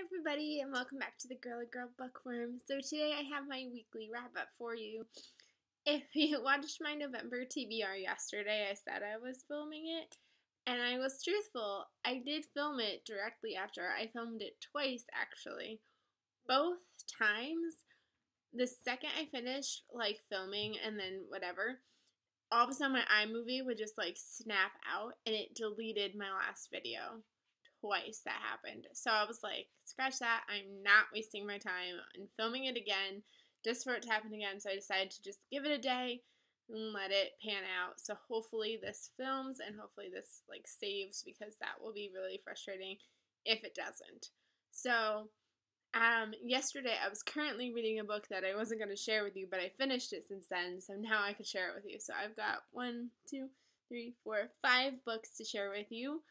everybody, and welcome back to the Girly Girl Bookworm. So today I have my weekly wrap-up for you. If you watched my November TBR yesterday, I said I was filming it, and I was truthful. I did film it directly after. I filmed it twice, actually. Both times, the second I finished, filming and then whatever, all of a sudden my iMovie would just, snap out, and it deleted my last video. Twice that happened. So I was like, scratch that. I'm not wasting my time in filming it again just for it to happen again. So I decided to just give it a day and let it pan out. So hopefully this films and hopefully this saves, because that will be really frustrating if it doesn't. So yesterday I was currently reading a book that I wasn't going to share with you, but I finished it since then, so now I could share it with you. So I've got 5 books to share with you.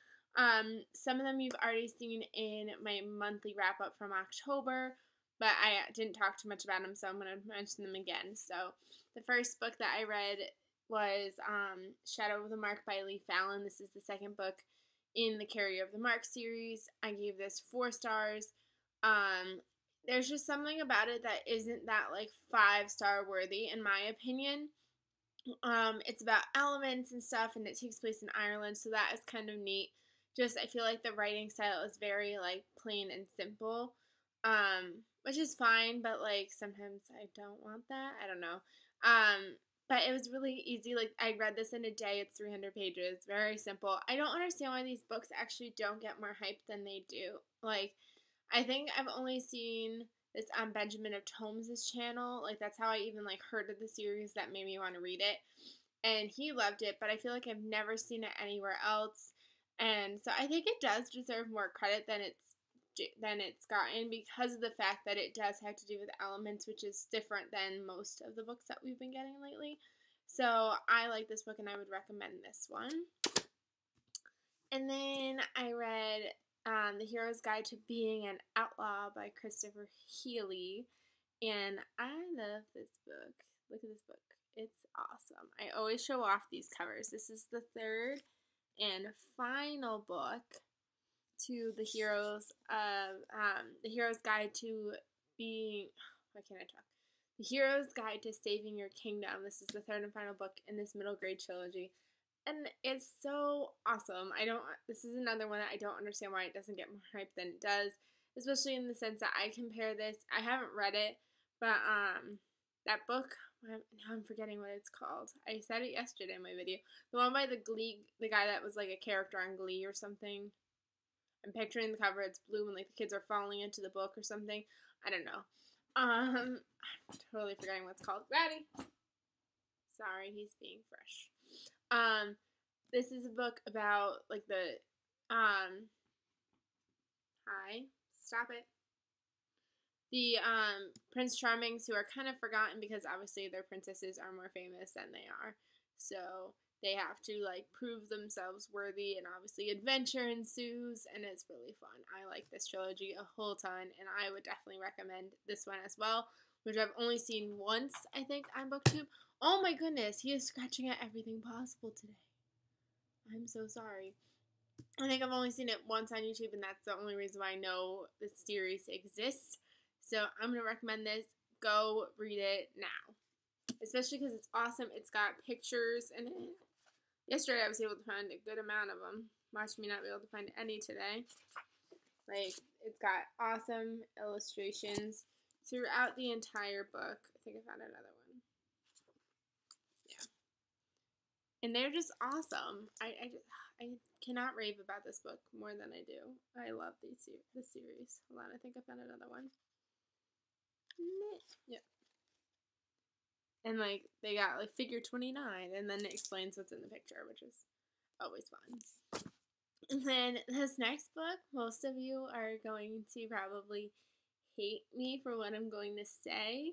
Some of them you've already seen in my monthly wrap-up from October, but I didn't talk too much about them, so I'm going to mention them again. So the first book that I read was Shadow of the Mark by Leigh Fallon. This is the second book in the Carrier of the Mark series. I gave this 4 stars. There's just something about it that isn't that 5-star worthy, in my opinion. It's about elements and stuff, and it takes place in Ireland, so that is kind of neat. Just, I feel like the writing style is very, plain and simple, which is fine, but, sometimes I don't want that. I don't know. But it was really easy. I read this in a day. It's 300 pages. Very simple. I don't understand why these books actually don't get more hype than they do. I think I've only seen this on Benjamin of Tomes' channel. That's how I even, heard of the series that made me want to read it. And he loved it, but I feel like I've never seen it anywhere else. And so I think it does deserve more credit than it's gotten, because of the fact that it does have to do with elements, which is different than most of the books that we've been getting lately. So I like this book, and I would recommend this one. And then I read The Hero's Guide to Being an Outlaw by Christopher Healy, and I love this book. Look at this book. It's awesome. I always show off these covers. This is the third and final book to The Hero's Guide to Being, why can't I talk? The Hero's Guide to Saving Your Kingdom. This is the third and final book in this middle grade trilogy. And it's so awesome. This is another one that I don't understand why it doesn't get more hype than it does, especially in the sense that I compare this, I haven't read it, but that book, now I'm forgetting what it's called. I said it yesterday in my video. The one by the guy that was a character on Glee or something. I'm picturing the cover, it's blue and the kids are falling into the book or something. I don't know. I'm totally forgetting what it's called. Ratty! Sorry, he's being fresh. This is a book about, hi, stop it. The, Prince Charmings, who are kind of forgotten because obviously their princesses are more famous than they are. So they have to, prove themselves worthy, and obviously adventure ensues, and it's really fun. I like this trilogy a whole ton, and I would definitely recommend this one as well, which I've only seen once, I think, on BookTube. Oh my goodness, he is scratching at everything possible today. I'm so sorry. I think I've only seen it once on YouTube, and that's the only reason why I know this series exists. So I'm going to recommend this. Go read it now. Especially because it's awesome. It's got pictures in it. Yesterday I was able to find a good amount of them. Watch me not be able to find any today. It's got awesome illustrations throughout the entire book. I think I found another one. Yeah. And they're just awesome. I cannot rave about this book more than I do. I love this series. Hold on, I think I found another one. Yep. And they got figure 29, and then it explains what's in the picture, which is always fun. And then this next book, most of you are going to probably hate me for what I'm going to say,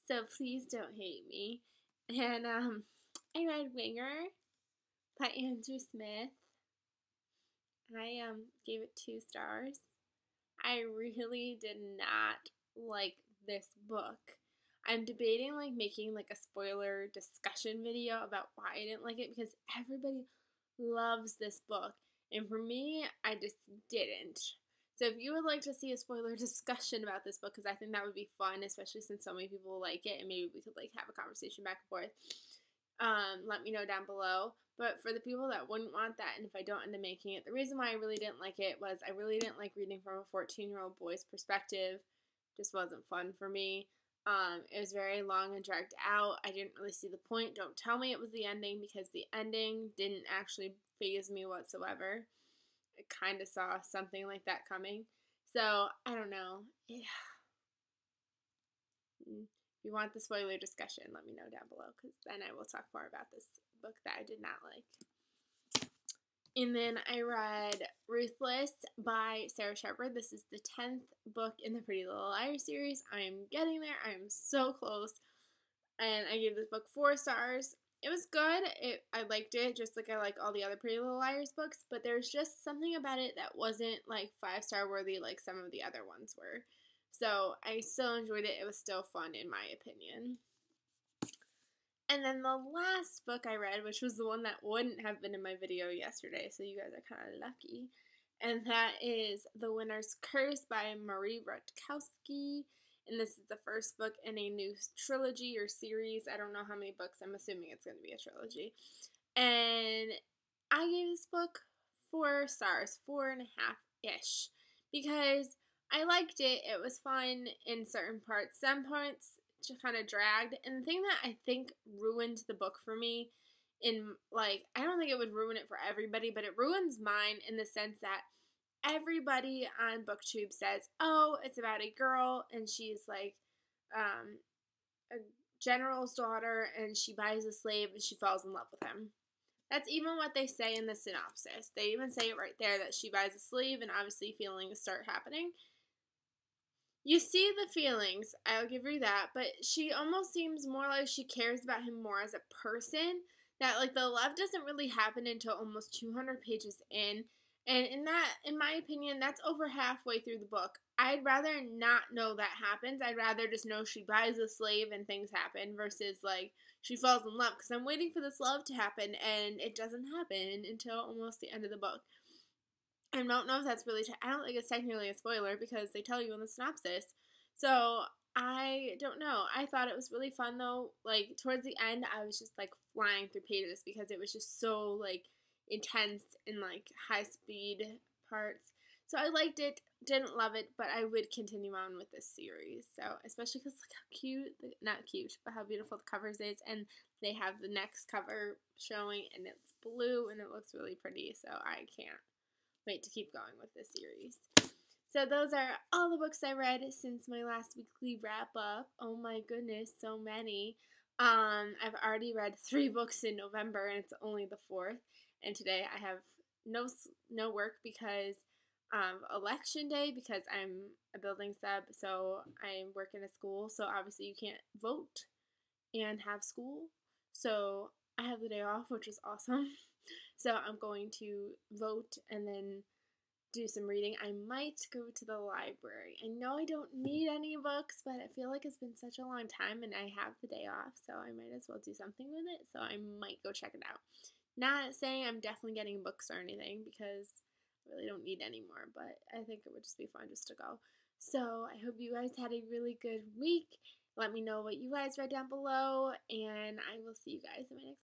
so please don't hate me. And I read Winger by Andrew Smith. I gave it 2 stars. I really did not like this book. I'm debating making a spoiler discussion video about why I didn't like it, because everybody loves this book, and for me, I just didn't. So if you would like to see a spoiler discussion about this book, because I think that would be fun, especially since so many people like it, and maybe we could like have a conversation back and forth, let me know down below. But for the people that wouldn't want that, and if I don't end up making it, the reason why I really didn't like it was I really didn't like reading from a 14-year-old boy's perspective. Just wasn't fun for me. It was very long and dragged out. I didn't really see the point. Don't tell me it was the ending, because the ending didn't actually faze me whatsoever. I kind of saw something like that coming. So, I don't know. Yeah. If you want the spoiler discussion, let me know down below, because then I will talk more about this book that I did not like. And then I read Ruthless by Sarah Shepard. This is the 10th book in the Pretty Little Liars series. I am getting there. I am so close. And I gave this book 4 stars. It was good. I liked it, just like I like all the other Pretty Little Liars books. But there's just something about it that wasn't like 5-star worthy like some of the other ones were. So I still enjoyed it. It was still fun in my opinion. And then the last book I read, which was the one that wouldn't have been in my video yesterday, so you guys are kind of lucky, and that is The Winner's Curse by Marie Rutkowski. And this is the first book in a new trilogy or series. I don't know how many books. I'm assuming it's going to be a trilogy. And I gave this book 4 stars, 4.5-ish, because I liked it. It was fun in certain parts. Some parts kind of dragged, and the thing that I think ruined the book for me, in like, I don't think it would ruin it for everybody, but it ruins mine in the sense that everybody on BookTube says, oh, it's about a girl and she's like a general's daughter and she buys a slave and she falls in love with him. That's even what they say in the synopsis. They even say it right there, that she buys a slave and obviously feelings start happening. You see the feelings, I'll give you that, but she almost seems more like she cares about him more as a person, that like the love doesn't really happen until almost 200 pages in, and in my opinion, that's over halfway through the book. I'd rather not know that happens. I'd rather just know she buys a slave and things happen versus like she falls in love, because I'm waiting for this love to happen and it doesn't happen until almost the end of the book. I don't know if that's really, I don't think it's technically a spoiler because they tell you in the synopsis. So, I don't know. I thought it was really fun though. Like, towards the end, I was just like flying through pages because it was just so like intense and like high speed parts. So, I liked it. Didn't love it, but I would continue on with this series. So, especially because look how cute, not cute, but how beautiful the covers is. And they have the next cover showing and it's blue and it looks really pretty. So, I can't wait to keep going with this series. So those are all the books I read since my last weekly wrap up. Oh my goodness, so many. I've already read 3 books in November and it's only the 4th. And today I have no work because election day, because I'm a building sub, so I work in a school, so obviously you can't vote and have school. So I have the day off, which is awesome. So I'm going to vote and then do some reading. I might go to the library. I know I don't need any books, but I feel like it's been such a long time and I have the day off, so I might as well do something with it. So I might go check it out. Not saying I'm definitely getting books or anything because I really don't need any more, but I think it would just be fun just to go. So I hope you guys had a really good week. Let me know what you guys read down below, and I will see you guys in my next